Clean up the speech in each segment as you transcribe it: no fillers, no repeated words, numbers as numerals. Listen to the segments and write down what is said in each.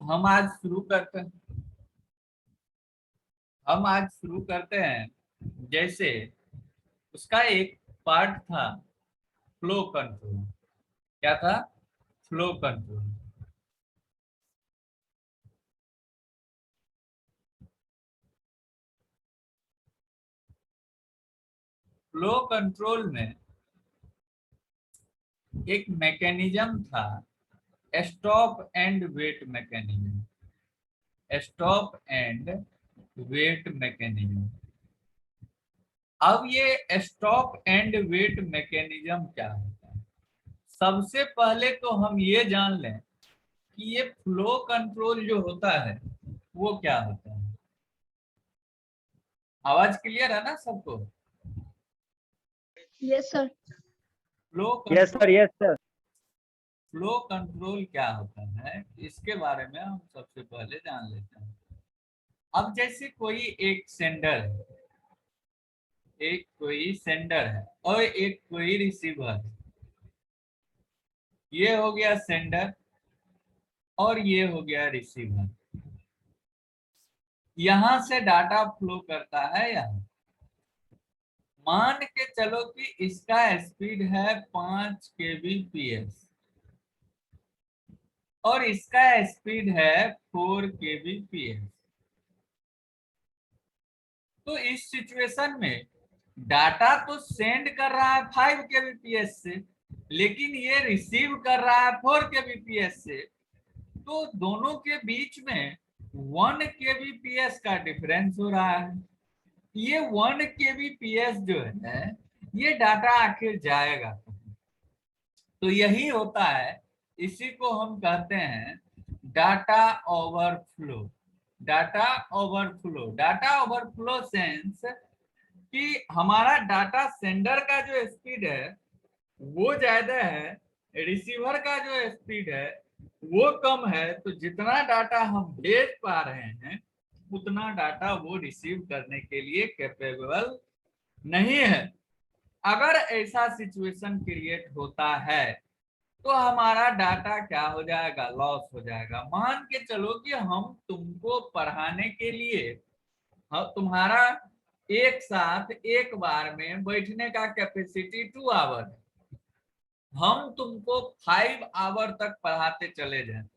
हम आज शुरू करते हैं हम आज शुरू करते हैं। जैसे उसका एक पार्ट था फ्लो कंट्रोल। क्या था? Flow control. फ्लो कंट्रोल में एक मैकेनिज्म था, stop and wait mechanism. Stop and wait mechanism. अब ये स्टॉप एंड वेट मैकेनिज्म क्या होता है? सबसे पहले तो हम ये जान लें कि ये फ्लो कंट्रोल जो होता है वो क्या होता है। आवाज क्लियर है ना सबको? Yes sir. Flow yes control sir, yes sir. Flow control क्या होता है इसके बारे में हम सबसे पहले जान लेते हैं। अब जैसे कोई एक सेंडर है, और एक कोई रिसीवर है। ये हो गया सेंडर और ये हो गया रिसीवर। यहां से डाटा फ्लो करता है यहाँ। मान के चलो कि इसका स्पीड है 5 kbps और इसका स्पीड है 4 kbps। तो इस सिचुएशन में डाटा तो सेंड कर रहा है 5 kbps से, लेकिन ये रिसीव कर रहा है 4 kbps से। तो दोनों के बीच में 1 kbps का डिफरेंस हो रहा है। ये 1 kbps जो है ये डाटा आखिर जाएगा। तो यही होता है, इसी को हम कहते हैं data overflow. Data overflow sense कि हमारा डाटा सेंडर का जो स्पीड है वो ज्यादा है, रिसीवर का जो स्पीड है वो कम है। तो जितना डाटा हम भेज पा रहे हैं उतना डाटा वो रिसीव करने के लिए कैपेबल नहीं है। अगर ऐसा सिचुएशन क्रिएट होता है तो हमारा डाटा क्या हो जाएगा? लॉस हो जाएगा। मान के चलो कि हम तुमको पढ़ाने के लिए, तुम्हारा एक साथ एक बार में बैठने का कैपेसिटी 2 आवर है। हम तुमको 5 आवर तक पढ़ाते चले जाएं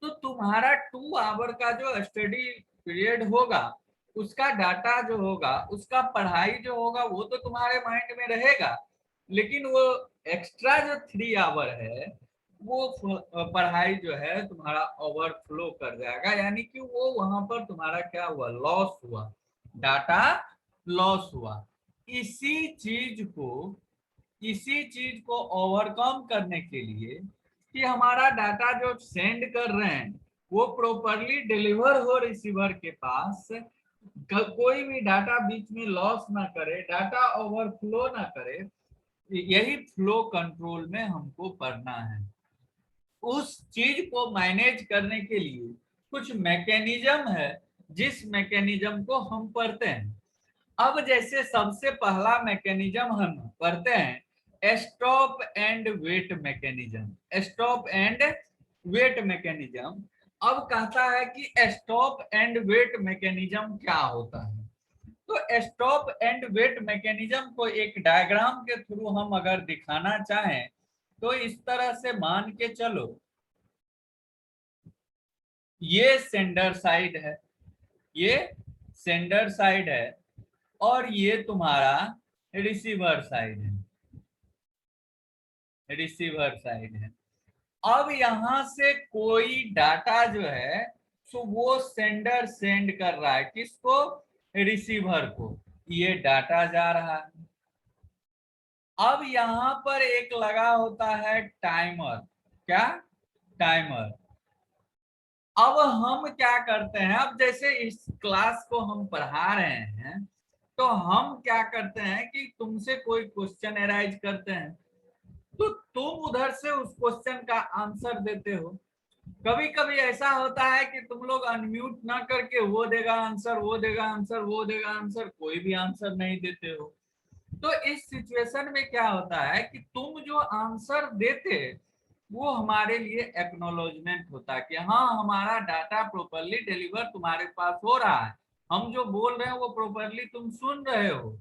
तो तुम्हारा 2 आवर का जो स्टडी पीरियड होगा उसका डाटा जो होगा, उसका पढ़ाई जो होगा वो तो तुम्हारे माइंड में रहेगा, लेकिन वो एक्स्ट्रा जो 3 आवर है वो पढ़ाई जो है तुम्हारा ओवरफ्लो कर जाएगा। यानी कि वो वहां पर तुम्हारा क्या हुआ? लॉस हुआ, डाटा लॉस हुआ। इसी चीज को इसी चीज को ओवरकम करने के लिए कि हमारा डाटा जो सेंड कर रहे हैं वो प्रॉपरली डिलीवर हो रिसीवर के पास, कोई भी डाटा बीच में लॉस ना करे, डाटा ओवरफ्लो ना करे। यही फ्लो कंट्रोल में हमको पढ़ना है। उस चीज को मैनेज करने के लिए कुछ मैकेनिज्म है जिस मैकेनिज्म को हम पढ़ते हैं। अब जैसे सबसे पहला मैकेनिज्म हम पढ़ते हैं stop and wait mechanism. Stop and wait mechanism. अब कहता है कि स्टॉप एंड वेट मैकेनिज्म क्या होता है। तो स्टॉप एंड वेट मैकेनिज्म को एक डायग्राम के थ्रू हम अगर दिखाना चाहें तो इस तरह से मान के चलो, ये सेंडर साइड है, ये सेंडर साइड है और ये तुम्हारा रिसीवर साइड है। अब यहां से कोई डाटा जो है तो वो सेंडर सेंड कर रहा है किसको? रिसीवर को। ये डाटा जा रहा है। अब यहां पर एक लगा होता है टाइमर। क्या? टाइमर। अब हम क्या करते हैं, अब जैसे इस क्लास को हम पढ़ा रहे हैं तो हम क्या करते हैं कि तुमसे कोई क्वेश्चन अराइज करते हैं तो तुम उधर से उस क्वेश्चन का आंसर देते हो। कभी कभी ऐसा होता है कि तुम लोग अनम्यूट ना करके वो देगा आंसर, वो देगा आंसर, वो देगा आंसर, कोई भी आंसर नहीं देते हो। तो इस सिचुएशन में क्या होता है कि तुम जो आंसर देते वो हमारे लिए एक्नॉलेजमेंट होता है कि हाँ हमारा डाटा प्रॉपरली डिलीवर तुम्हारे पास हो रहा है, हम जो बोल रहे हैं वो प्रॉपरली तुम सुन रहे हो।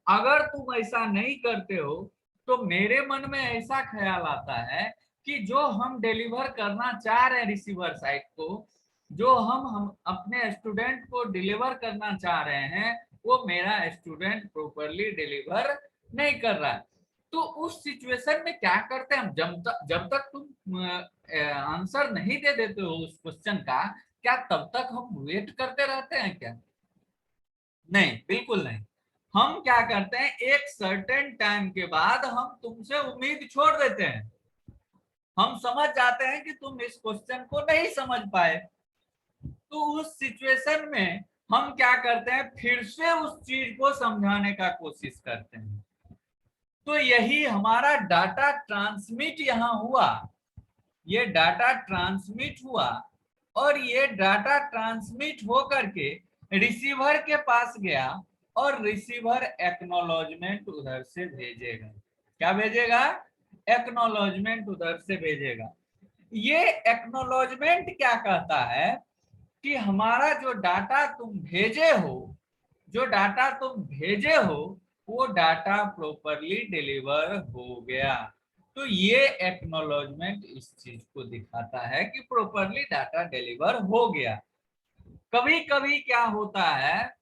अगर तुम ऐसा नहीं करते हो तो मेरे मन में ऐसा ख्याल आता है कि जो हम डिलीवर करना चाह रहे हैं रिसीवर साइड को, जो हम अपने स्टूडेंट को डिलीवर करना चाह रहे हैं, वो मेरा स्टूडेंट प्रॉपरली डिलीवर नहीं कर रहा है। तो उस सिचुएशन में क्या करते हैं हम, जब तक तुम आंसर नहीं दे देते हो उस क्वेश्चन का, क्या तब तक हम वेट करते रहते हैं क्या? नहीं, बिल्कुल नहीं। हम क्या करते हैं, एक सर्टेन टाइम के बाद हम तुमसे उम्मीद छोड़ देते हैं। हम समझ जाते हैं कि तुम इस क्वेश्चन को नहीं समझ पाए, तो उस सिचुएशन में हम क्या करते हैं, फिर से उस चीज को समझाने का कोशिश करते हैं। तो यही हमारा डाटा ट्रांसमिट यहाँ हुआ, ये डाटा ट्रांसमिट हुआ, और ये डाटा ट्रांसमिट हो करके रिसीवर के पास गया, और रिसीवर एक्नॉलेजमेंट उधर से भेजेगा। क्या भेजेगा? एक्नॉलेजमेंट उधर से भेजेगा। ये एक्नॉलेजमेंट क्या कहता है कि हमारा जो डाटा तुम भेजे हो, जो डाटा तुम भेजे हो, वो डाटा प्रॉपरली डिलीवर हो गया। तो ये एक्नॉलेजमेंट इस चीज को दिखाता है कि प्रॉपरली डाटा डिलीवर हो गया। कभी कभी क्या होता है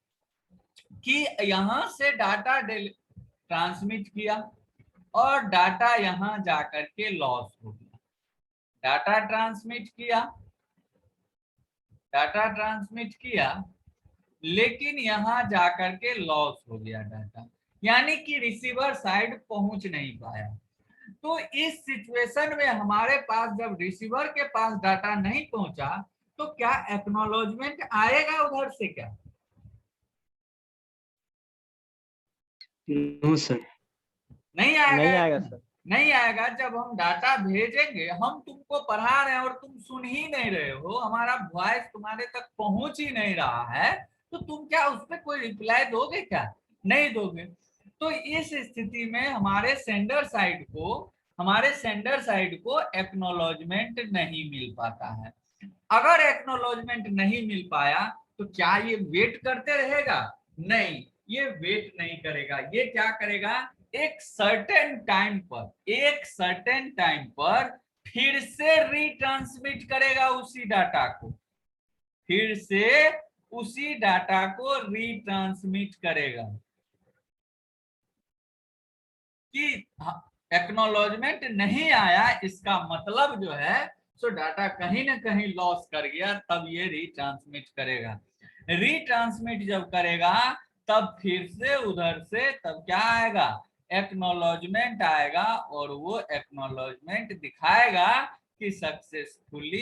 कि यहां से डाटा ट्रांसमिट किया और डाटा यहां जाकर के लॉस हो गया। डाटा ट्रांसमिट किया, डाटा ट्रांसमिट किया, लेकिन यहां जाकर के लॉस हो गया डाटा, यानी कि रिसीवर साइड पहुंच नहीं पाया। तो इस सिचुएशन में हमारे पास जब रिसीवर के पास डाटा नहीं पहुंचा, तो क्या एक्नॉलेजमेंट आएगा उधर से? क्या नो सर, नहीं आएगा? नहीं आएगा सर। नहीं आएगा। जब हम डाटा भेजेंगे, हम तुमको पढ़ा रहे हैं और तुम सुन ही नहीं रहे हो, हमारा वॉइस तुम्हारे तक पहुंच ही नहीं रहा है, तो तुम क्या उस पर कोई रिप्लाई दोगे? क्या नहीं दोगे। तो इस स्थिति में हमारे सेंडर साइड को एक्नॉलेजमेंट नहीं मिल पाता है। अगर एक्नॉलेजमेंट नहीं मिल पाया तो क्या ये वेट करते रहेगा? नहीं, ये वेट नहीं करेगा। ये क्या करेगा, एक सर्टेन टाइम पर फिर से रिट्रांसमिट करेगा उसी डाटा को, फिर से उसी डाटा को रिट्रांसमिट करेगा। कि एक्नॉलेजमेंट नहीं आया, इसका मतलब जो है सो डाटा कहीं ना कहीं लॉस कर गया, तब ये रिट्रांसमिट करेगा। रिट्रांसमिट जब करेगा तब फिर से उधर से तब क्या आएगा, एक्नॉलेजमेंट आएगा, और वो एक्नॉलेजमेंट दिखाएगा कि सक्सेसफुली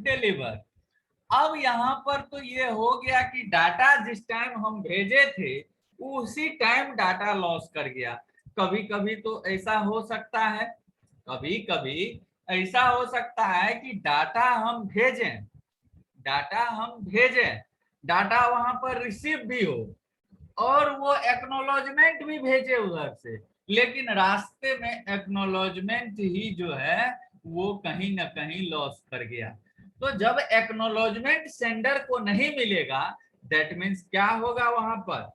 डिलीवर। अब यहाँ पर तो ये हो गया कि डाटा जिस टाइम हम भेजे थे उसी टाइम डाटा लॉस कर गया। कभी कभी तो ऐसा हो सकता है, कभी कभी ऐसा हो सकता है कि डाटा हम भेजें, डाटा वहां पर रिसीव भी हो और वो एक्नॉलेजमेंट भी भेजे उधर से, लेकिन रास्ते में एक्नॉलेजमेंट ही जो है वो कहीं ना कहीं लॉस कर गया। तो जब एक्नॉलेजमेंट सेंडर को नहीं मिलेगा, दैट मीन्स क्या होगा, वहां पर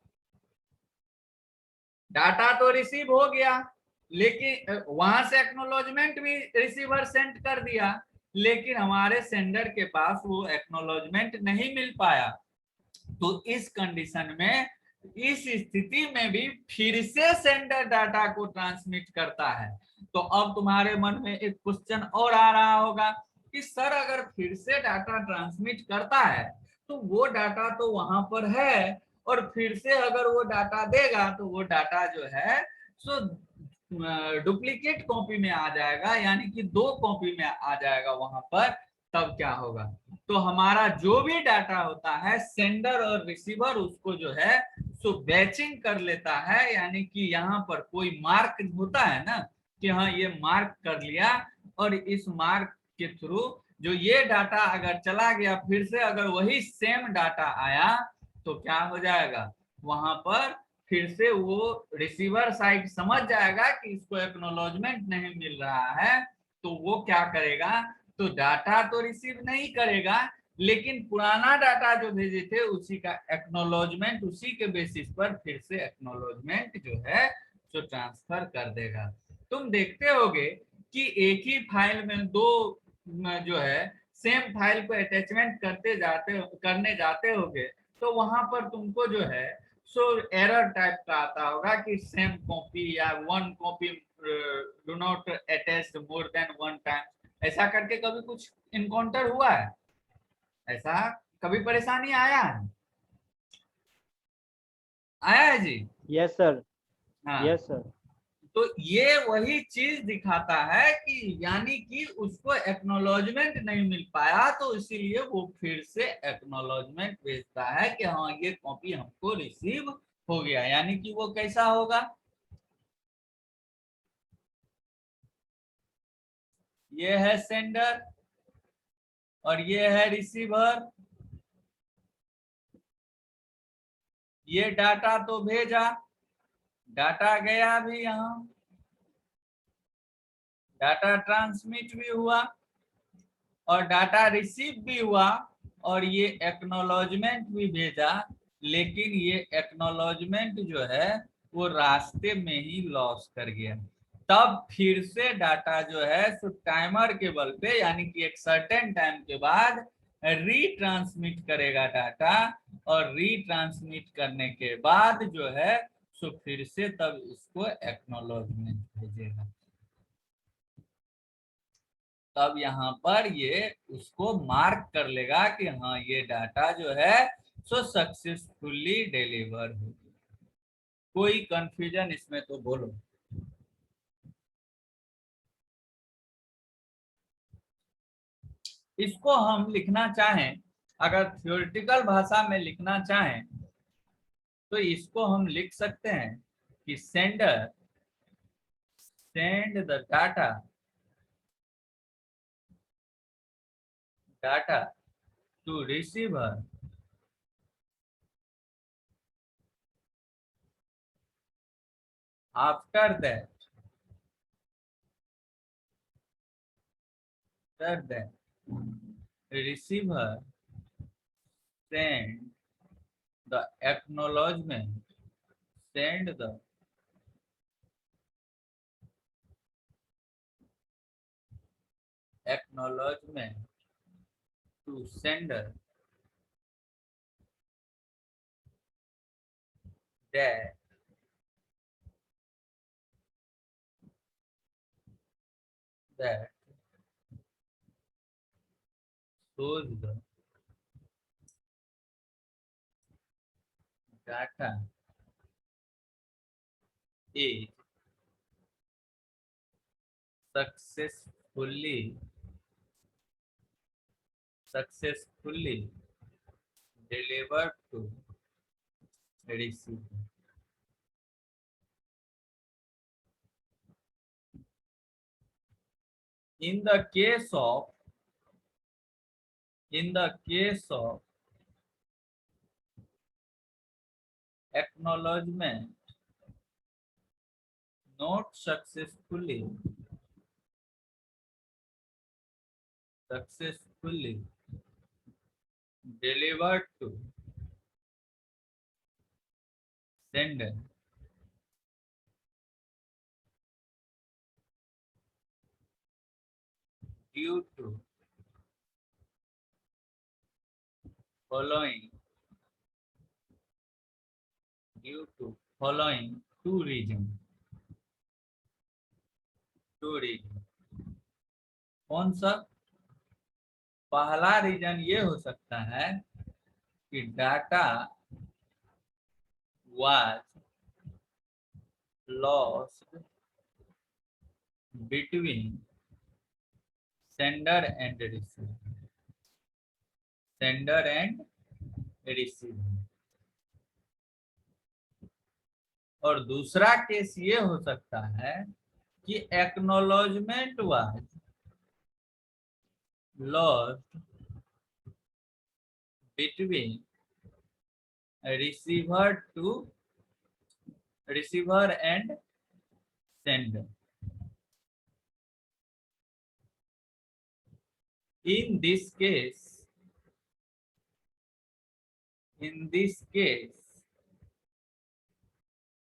डाटा तो रिसीव हो गया, लेकिन वहां से एक्नॉलेजमेंट भी रिसीवर सेंड कर दिया, लेकिन हमारे सेंडर के पास वो एक्नॉलेजमेंट नहीं मिल पाया। तो इस कंडीशन में, इस स्थिति में भी फिर से सेंडर डाटा को ट्रांसमिट करता है। तो अब तुम्हारे मन में एक क्वेश्चन और आ रहा होगा कि सर अगर फिर से डाटा ट्रांसमिट करता है तो वो डाटा तो वहां पर है, और फिर से अगर वो डाटा देगा तो वो डाटा जो है सो डुप्लीकेट कॉपी में आ जाएगा, यानी कि 2 कॉपी में आ जाएगा वहां पर। तब क्या होगा, तो हमारा जो भी डाटा होता है सेंडर और रिसीवर उसको जो है सो बैचिंग कर लेता है, यानी कि यहाँ पर कोई मार्क होता है ना कि हाँ ये मार्क कर लिया, और इस मार्क के थ्रू जो ये डाटा अगर चला गया फिर से अगर वही सेम डाटा आया तो क्या हो जाएगा, वहां पर फिर से वो रिसीवर साइड समझ जाएगा कि इसको एक्नॉलेजमेंट नहीं मिल रहा है, तो वो क्या करेगा, तो डाटा तो रिसीव नहीं करेगा, लेकिन पुराना डाटा जो भेजे थे उसी का एक्नॉलेजमेंट, उसी के बेसिस पर फिर से एक्नॉलेजमेंट जो है जो ट्रांसफर कर देगा। तुम देखते होगे कि एक ही फाइल में दो जो है सेम फाइल को अटैचमेंट करने जाते होगे, तो वहां पर तुमको जो है सो एरर टाइप का आता होगा कि सेम कॉपी या one copy do not attach more than one time, ऐसा करके कभी कुछ इनकाउंटर हुआ है? ऐसा कभी परेशानी आया है? आया है जी? Yes sir. हाँ, यस सर। तो ये वही चीज दिखाता है कि यानी कि उसको एक्नॉलेजमेंट नहीं मिल पाया, तो इसीलिए वो फिर से एक्नॉलेजमेंट भेजता है कि हाँ ये कॉपी हमको रिसीव हो गया। यानी कि वो कैसा होगा, ये है सेंडर और ये है रिसीवर, ये डाटा तो भेजा, डाटा गया भी, यहाँ डाटा ट्रांसमिट भी हुआ और डाटा रिसीव भी हुआ, और ये एक्नॉलेजमेंट भी भेजा, लेकिन ये एक्नॉलेजमेंट जो है वो रास्ते में ही लॉस कर गया। तब फिर से डाटा जो है सो टाइमर के बल पे, यानी कि एक सर्टेन टाइम के बाद रीट्रांसमिट करेगा डाटा, और रीट्रांसमिट करने के बाद जो है सो फिर से तब इसको एक्नॉलेजमेंट भेजेगा। तब यहाँ पर ये उसको मार्क कर लेगा कि हाँ ये डाटा जो है सो सक्सेसफुली डिलीवर हो गया। कोई कंफ्यूजन इसमें तो बोलो। इसको हम लिखना चाहें, अगर थ्योरेटिकल भाषा में लिखना चाहें, तो इसको हम लिख सकते हैं कि sender send the data to receiver after that receiver send the acknowledgement send the acknowledgement to sender that that shows the data is successfully delivered to receiver. In the case of acknowledgement not successfully delivered to sender, due to following two reasons. कौन सा? पहला reason ये हो सकता है कि data was lost between sender and receiver। और दूसरा केस ये हो सकता है कि acknowledgement was lost between receiver to receiver and sender. In this case,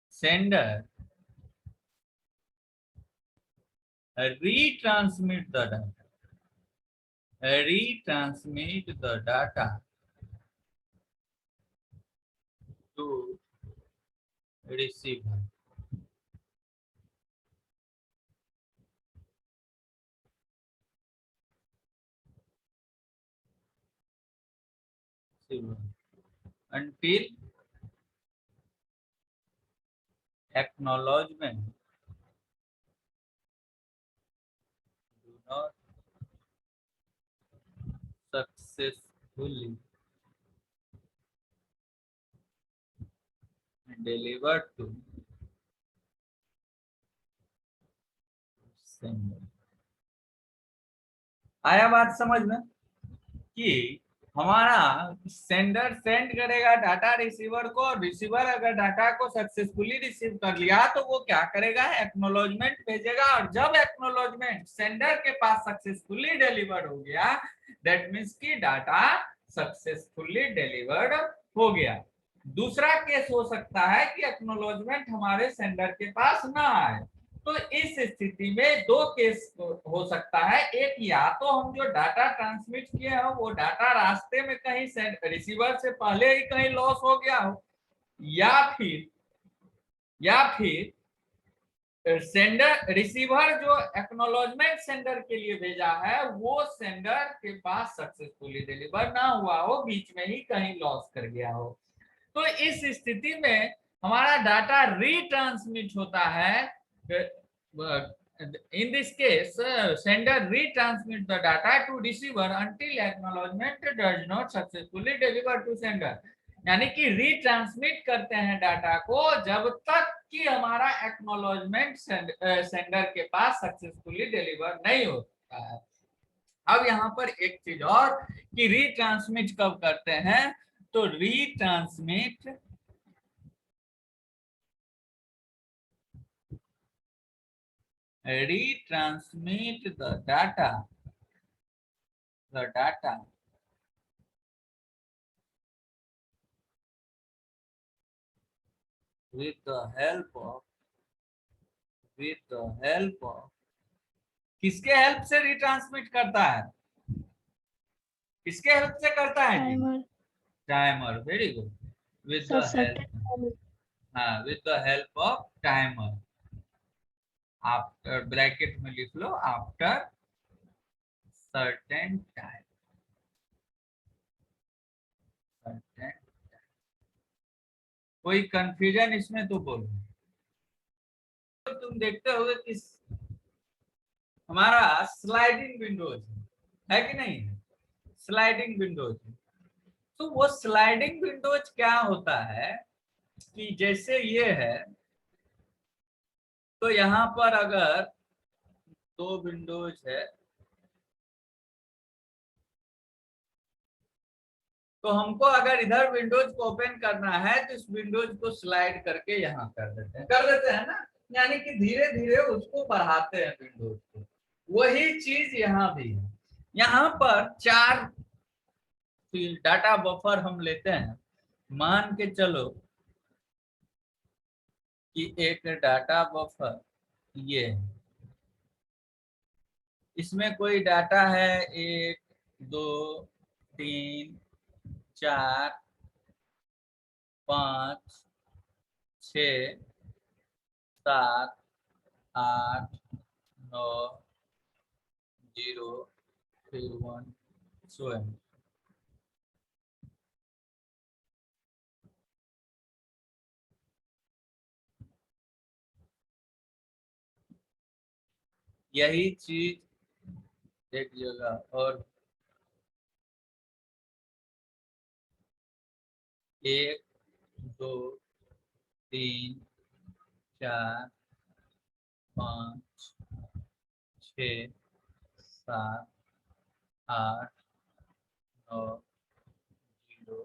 sender retransmit the data to receiver. Until acknowledgement do not successfully delivered to sender. आया बात समझ में कि हमारा सेंडर सेंड करेगा डाटा रिसीवर को, और रिसीवर अगर डाटा को सक्सेसफुली रिसीव कर लिया तो वो क्या करेगा, एक्नॉलेजमेंट भेजेगा। और जब एक्नॉलेजमेंट सेंडर के पास सक्सेसफुली डिलीवर्ड हो गया, दैट मींस कि डाटा सक्सेसफुली डिलीवर्ड हो गया। दूसरा केस हो सकता है कि एक्नॉलेजमेंट हमारे सेंडर के पास ना आए। तो इस स्थिति में दो केस हो सकता है। एक, या तो हम जो डाटा ट्रांसमिट किए हैं वो डाटा रास्ते में कहीं रिसीवर से पहले ही कहीं लॉस हो गया हो, या फिर सेंडर रिसीवर जो एक्नॉलेजमेंट सेंडर के लिए भेजा है वो सेंडर के पास सक्सेसफुली डिलीवर ना हुआ हो, बीच में ही कहीं लॉस कर गया हो। तो इस स्थिति में हमारा डाटा रिट्रांसमिट होता है। In this case, sender retransmit the data to receiver until acknowledgement does not successfully deliver to sender. यानी कि रिट्रांसमिट करते हैं डाटा को जब तक कि हमारा एक्नॉलेजमेंट सेंडर के पास सक्सेसफुली डिलीवर नहीं होता है। अब यहाँ पर एक चीज और कि रिट्रांसमिट कब करते हैं, तो retransmit the data with the help of किसके हेल्प से रिट्रांसमिट करता है, किसके हेल्प से करता है जी, timer. Very good. With the help, हाँ, with the help of timer. After bracket में लिख लो, आफ्टर सर्टेन टाइम। कोई कंफ्यूजन इसमें तो बोलो। तो तुम देखते होगे कि हमारा स्लाइडिंग विंडोज है कि नहीं, स्लाइडिंग विंडोज। तो वो स्लाइडिंग विंडोज क्या होता है कि जैसे ये है, तो यहाँ पर अगर दो विंडोज है तो हमको अगर इधर विंडोज को ओपन करना है तो इस विंडोज को स्लाइड करके यहाँ कर देते हैं ना, यानी कि धीरे धीरे उसको बढ़ाते हैं विंडोज को। वही चीज यहाँ भी है। यहाँ पर 4 डाटा बफर हम लेते हैं। मान के चलो कि एक डाटा बफर ये है, इसमें कोई डाटा है 1 2 3 4 5 6 7 8 9 0 फिर 1 सो है। यही चीज एक जगह और 1 2 3 4 5 6 7 8 9 0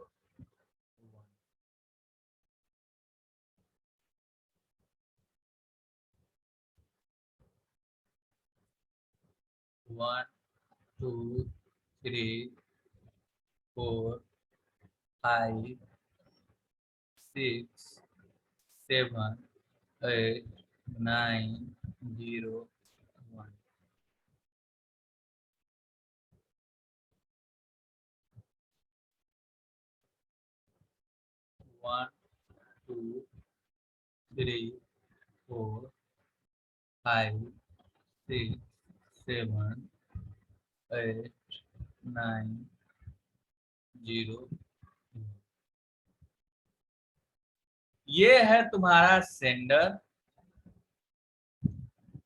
1। 1 2 3 4 5 6 7 8 9 0 1। One, two, three, 4 5 6 7 8 9 0। ये है तुम्हारा सेंडर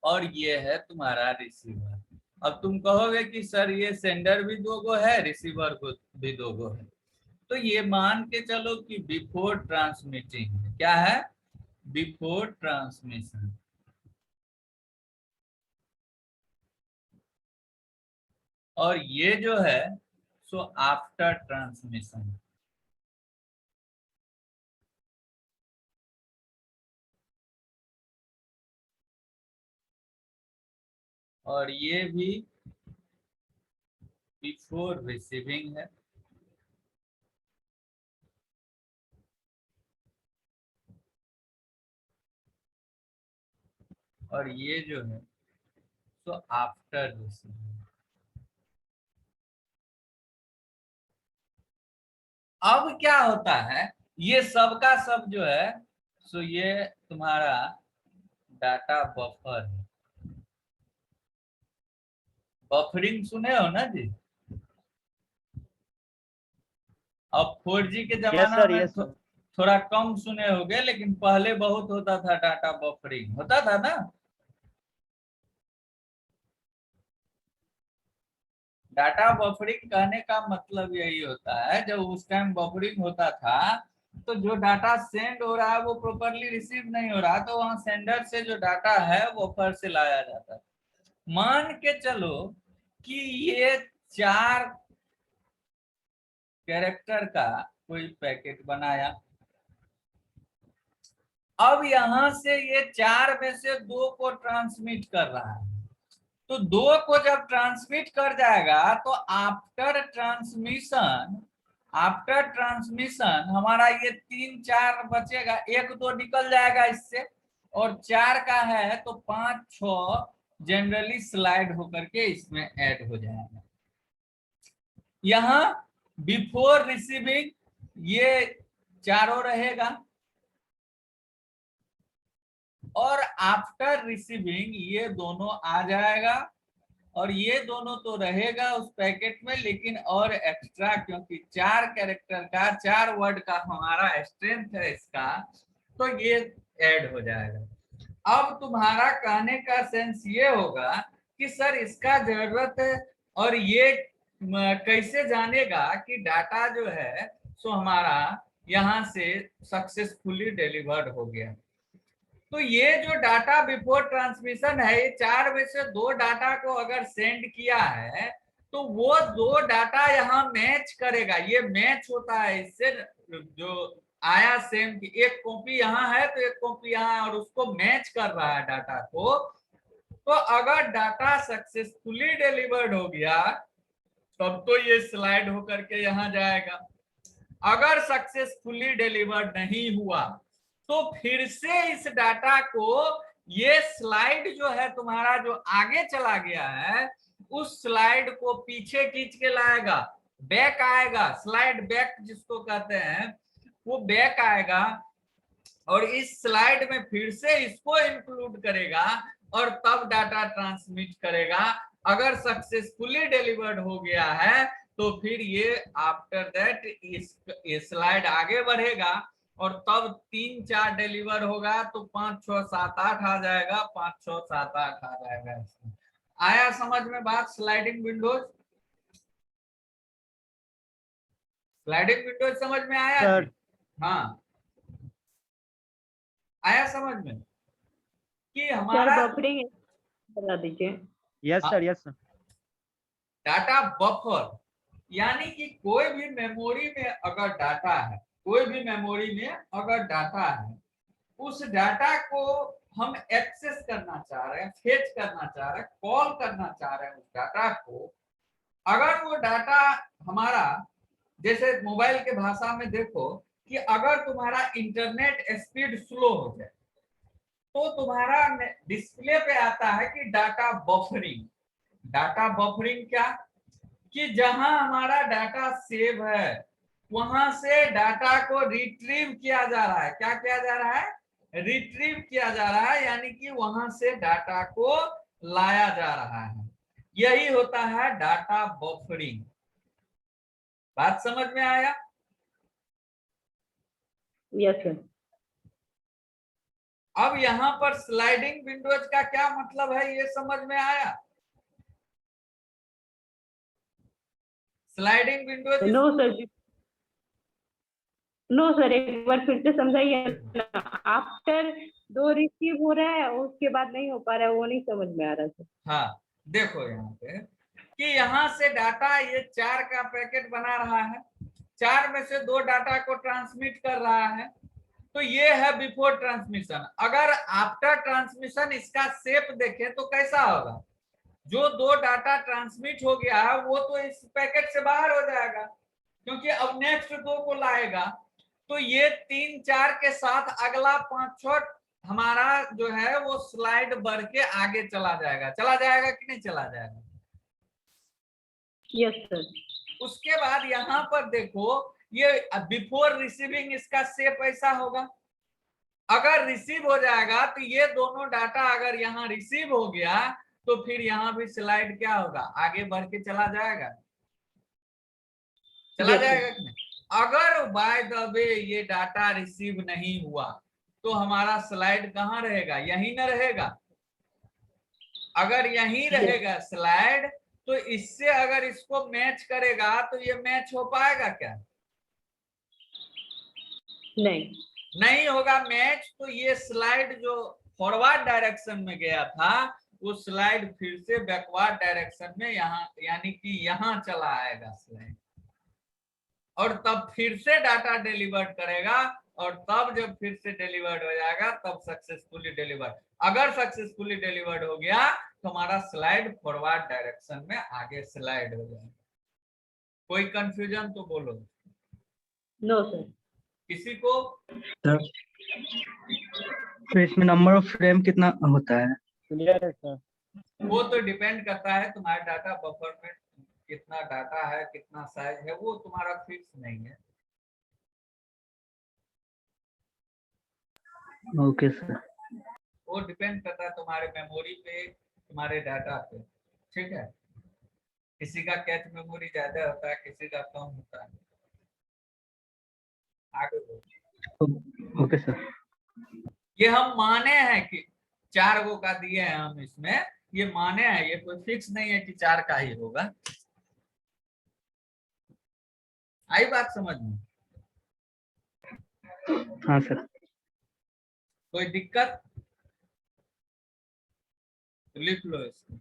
और ये है तुम्हारा रिसीवर। अब तुम कहोगे कि सर ये सेंडर भी दो गो है, रिसीवर को भी दो गो है, तो ये मान के चलो कि बिफोर ट्रांसमिटिंग क्या है, बिफोर ट्रांसमिशन, और ये जो है सो आफ्टर ट्रांसमिशन। और ये भी बिफोर रिसीविंग है। और ये जो है तो आफ्टर रिसीविंग। अब क्या होता है, ये सब का सब जो है सो ये तुम्हारा डाटा बफर है। बफरिंग सुने हो ना जी? अब 4G के यस जमाना सर, में यस सर। थोड़ा कम सुने होगे, लेकिन पहले बहुत होता था, डाटा बफरिंग होता था ना। डाटा बफरिंग कहने का मतलब यही होता है, जब उस टाइम बफरिंग होता था तो जो डाटा सेंड हो रहा है वो प्रॉपरली रिसीव नहीं हो रहा, तो वहां सेंडर से जो डाटा है वो बफर से लाया जाता है। मान के चलो कि ये 4 कैरेक्टर का कोई पैकेट बनाया। अब यहां से ये 4 में से 2 को ट्रांसमिट कर रहा है, तो 2 को जब ट्रांसमिट कर जाएगा तो आफ्टर ट्रांसमिशन हमारा ये 3 4 बचेगा, 1 2 निकल जाएगा इससे, और 4 का है तो 5 6 जनरली स्लाइड होकर के इसमें ऐड हो जाएगा। यहाँ बिफोर रिसीविंग ये चारों रहेगा, और आफ्टर रिसीविंग ये दोनों आ जाएगा, और ये दोनों तो रहेगा उस पैकेट में, लेकिन और एक्स्ट्रा, क्योंकि 4 कैरेक्टर का 4 वर्ड का हमारा स्ट्रेंथ है इसका, तो ये ऐड हो जाएगा। अब तुम्हारा कहने का सेंस ये होगा कि सर इसका जरूरत है, और ये कैसे जानेगा कि डाटा जो है सो हमारा यहाँ से सक्सेसफुली डिलीवर्ड हो गया। तो ये जो डाटा बिफोर ट्रांसमिशन है, ये 4 में से 2 डाटा को अगर सेंड किया है तो वो 2 डाटा यहाँ मैच करेगा। ये मैच होता है इससे, जो आया सेम की एक कॉपी यहाँ है तो एक कॉपी यहाँ, और उसको मैच कर रहा है डाटा को। तो अगर डाटा सक्सेसफुली डिलीवर्ड हो गया तब तो ये स्लाइड होकर के यहाँ जाएगा। अगर सक्सेसफुली डिलीवर्ड नहीं हुआ तो फिर से इस डाटा को ये स्लाइड जो है तुम्हारा जो आगे चला गया है उस स्लाइड को पीछे खींच के लाएगा, बैक आएगा, स्लाइड बैक जिसको कहते हैं वो बैक आएगा, और इस स्लाइड में फिर से इसको इंक्लूड करेगा और तब डाटा ट्रांसमिट करेगा। अगर सक्सेसफुली डिलीवर्ड हो गया है तो फिर ये आफ्टर दैट इस स्लाइड आगे बढ़ेगा, और तब 3 4 डिलीवर होगा तो 5 6 7 8 आ जाएगा, 5 6 7 8 आ जाएगा। इसमें आया समझ में बात? स्लाइडिंग विंडोज, स्लाइडिंग विंडोज समझ में आया सर। जी? हाँ, आया समझ में कि हमारा बफरिंग बता दीजिए। Yes sir, yes sir. Data buffer यानी कि कोई भी मेमोरी में अगर डाटा है, कोई भी मेमोरी में अगर डाटा है, उस डाटा को हम एक्सेस करना चाह रहे हैं, फेच करना चाह रहे हैं, कॉल करना चाह रहे हैं उस डाटा को, अगर वो डाटा हमारा, जैसे मोबाइल के भाषा में देखो कि अगर तुम्हारा इंटरनेट स्पीड स्लो हो जाए तो तुम्हारा डिस्प्ले पे आता है कि डाटा बफरिंग। डाटा बफरिंग क्या, कि जहां हमारा डाटा सेव है वहां से डाटा को रिट्रीव किया जा रहा है। क्या किया जा रहा है? रिट्रीव किया जा रहा है, यानी कि वहां से डाटा को लाया जा रहा है। यही होता है डाटा बफरिंग। बात समझ में आया? Yes sir. अब यहाँ पर स्लाइडिंग विंडोज का क्या मतलब है ये समझ में आया? Sliding windows, no sir, no sir, एक बार फिर से समझाइए। आफ्टर 2 रिसीव हो रहा है उसके बाद नहीं हो पा रहा है, वो नहीं समझ में आ रहा सर। हाँ देखो यहाँ पे कि यहाँ से डाटा ये 4 का पैकेट बना रहा है, 4 में से 2 डाटा को ट्रांसमिट कर रहा है, तो ये है बिफोर ट्रांसमिशन। अगर आफ्टर ट्रांसमिशन इसका शेप देखें तो कैसा होगा? जो 2 डाटा ट्रांसमिट हो गया है वो तो इस पैकेट से बाहर हो जाएगा, क्योंकि अब नेक्स्ट 2 को लाएगा, तो ये 3 4 के साथ अगला 5 6 हमारा जो है वो स्लाइड बढ़ के आगे चला जाएगा। चला जाएगा कि नहीं चला जाएगा? Yes sir. उसके बाद यहाँ पर देखो ये बिफोर रिसीविंग इसका शेप ऐसा होगा। अगर रिसीव हो जाएगा तो ये दोनों डाटा अगर यहाँ रिसीव हो गया तो फिर यहाँ भी स्लाइड क्या होगा? आगे बढ़ के चला जाएगा। चला Yes, जाएगा कि नहीं? अगर बाय द वे ये डाटा रिसीव नहीं हुआ तो हमारा स्लाइड कहाँ रहेगा? यहीं ना रहेगा। अगर यहीं रहेगा स्लाइड तो इससे अगर इसको मैच करेगा तो ये मैच हो पाएगा क्या? नहीं होगा मैच। तो ये स्लाइड जो फॉरवर्ड डायरेक्शन में गया था वो स्लाइड फिर से बैकवर्ड डायरेक्शन में यहाँ, यानी कि यहाँ चला आएगा स्लाइड, और तब फिर से डाटा डिलीवर्ड करेगा, और तब जब फिर से डिलीवर्ड हो जाएगा तब सक्सेसफुली डिलीवर्ड। अगर सक्सेसफुली डिलीवर्ड हो गया तो हमारा स्लाइड फॉरवर्ड डायरेक्शन में आगे स्लाइड हो जाएगा। कोई कंफ्यूजन तो बोलो। No sir. किसी को? सर तो इसमें नंबर ऑफ फ्रेम कितना होता है? क्लियर है सर। वो तो डिपेंड करता है तुम्हारे डाटा बफर में कितना डाटा है, कितना साइज है, वो तुम्हारा फिक्स नहीं है। Okay sir. वो डिपेंड करता है तुम्हारे मेमोरी पे, तुम्हारे डाटा पे। ठीक है, किसी का कैच मेमोरी ज्यादा होता है, किसी का कम होता है। आगे बोलो। Okay sir. ये हम माने हैं कि 4 गो का दिए हैं हम इसमें, ये माने हैं, ये कोई फिक्स नहीं है कि 4 का ही होगा। आई बात समझ में? हाँ सर। कोई दिक्कत? तो लिख लो इसको।